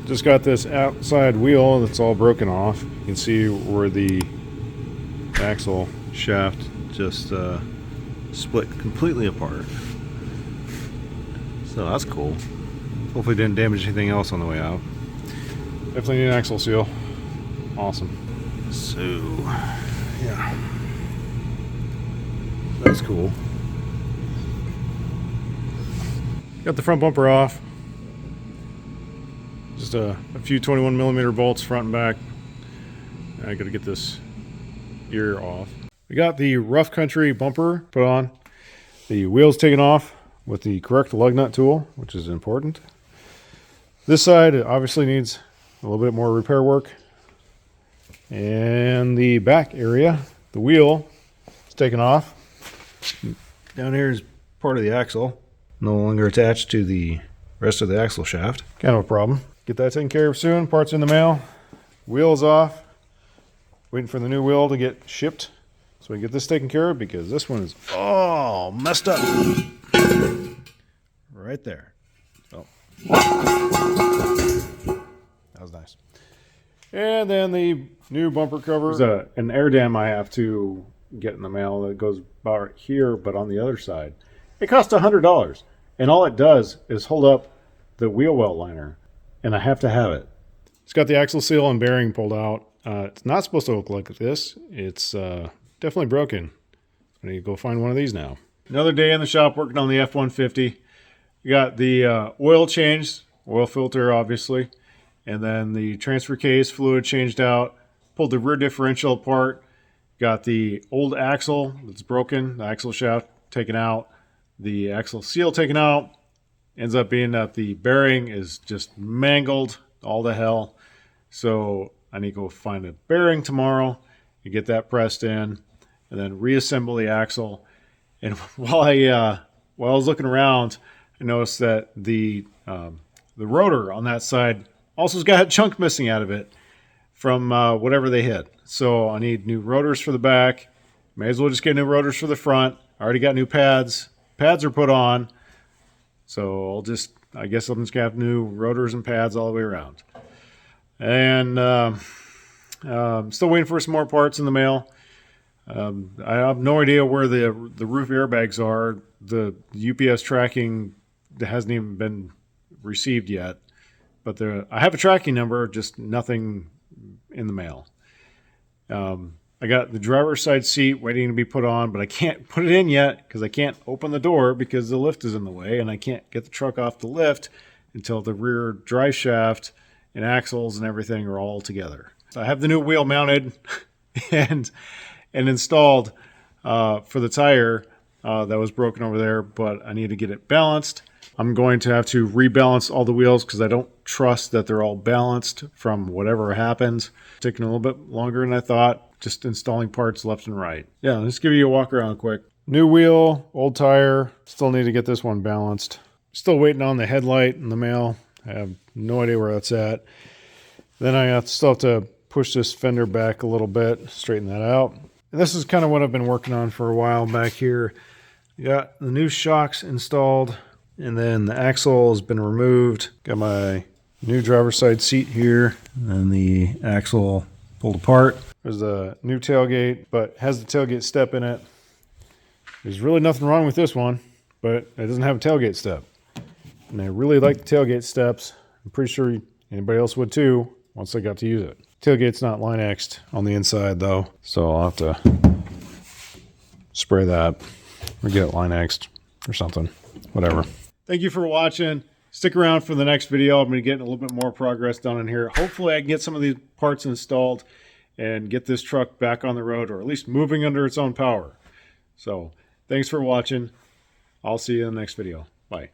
Just got this outside wheel that's all broken off. You can see where the axle shaft just split completely apart. So that's cool. Hopefully didn't damage anything else on the way out. Definitely need an axle seal. Awesome. So, yeah. That's cool. Got the front bumper off. Just a few 21mm bolts front and back. I gotta get this ear off. We got the rough country bumper put on. The wheels taken off with the correct lug nut tool, which is important. This side obviously needs a little bit more repair work. And the back area, the wheel is taken off. Down here is part of the axle. No longer attached to the rest of the axle shaft. Kind of a problem. Get that taken care of soon. Parts in the mail. Wheel is off. Waiting for the new wheel to get shipped so we can get this taken care of, because this one is all messed up. Right there. Oh. That was nice. And then the new bumper cover. There's an air dam I have to get in the mail that goes about right here, but on the other side. It costs $100, and all it does is hold up the wheel well liner, and I have to have it. It's got the axle seal and bearing pulled out. It's not supposed to look like this. It's definitely broken. I need to go find one of these now. Another day in the shop working on the F-150. We got the oil changed, oil filter obviously, and then the transfer case fluid changed out. Pulled the rear differential apart. Got the old axle that's broken, the axle shaft taken out, the axle seal taken out. Ends up being that the bearing is just mangled all to hell. So I need to go find a bearing tomorrow and get that pressed in, and then reassemble the axle. And while I was looking around, I noticed that the rotor on that side also has got a chunk missing out of it from whatever they hit. So I need new rotors for the back. May as well just get new rotors for the front. I already got new pads. Pads are put on. So I guess I'm just gonna have new rotors and pads all the way around. And still waiting for some more parts in the mail. I have no idea where the roof airbags are. The UPS tracking hasn't even been received yet. But I have a tracking number, just nothing in the mail. I got the driver's side seat waiting to be put on, but I can't put it in yet because I can't open the door because the lift is in the way, and I can't get the truck off the lift until the rear drive shaft and axles and everything are all together. So I have the new wheel mounted and installed for the tire that was broken over there, but I need to get it balanced. I'm going to have to rebalance all the wheels because I don't trust that they're all balanced from whatever happened. Taking a little bit longer than I thought, just installing parts left and right. Yeah, let's give you a walk around quick. New wheel, old tire. Still need to get this one balanced. Still waiting on the headlight in the mail. I have no idea where that's at. Then I still have to push this fender back a little bit, straighten that out. And this is kind of what I've been working on for a while back here. Got the new shocks installed, and then the axle has been removed. Got my new driver's side seat here, and then the axle pulled apart. There's the new tailgate, but has the tailgate step in it. There's really nothing wrong with this one, but it doesn't have a tailgate step. And I really like the tailgate steps. I'm pretty sure anybody else would too once they got to use it. Tailgate's not line X'd on the inside though, so I'll have to spray that or get it line X'd or something, whatever. Thank you for watching. Stick around for the next video. I'm going to get a little bit more progress done in here. Hopefully I can get some of these parts installed and get this truck back on the road, or at least moving under its own power. So thanks for watching. I'll see you in the next video. Bye.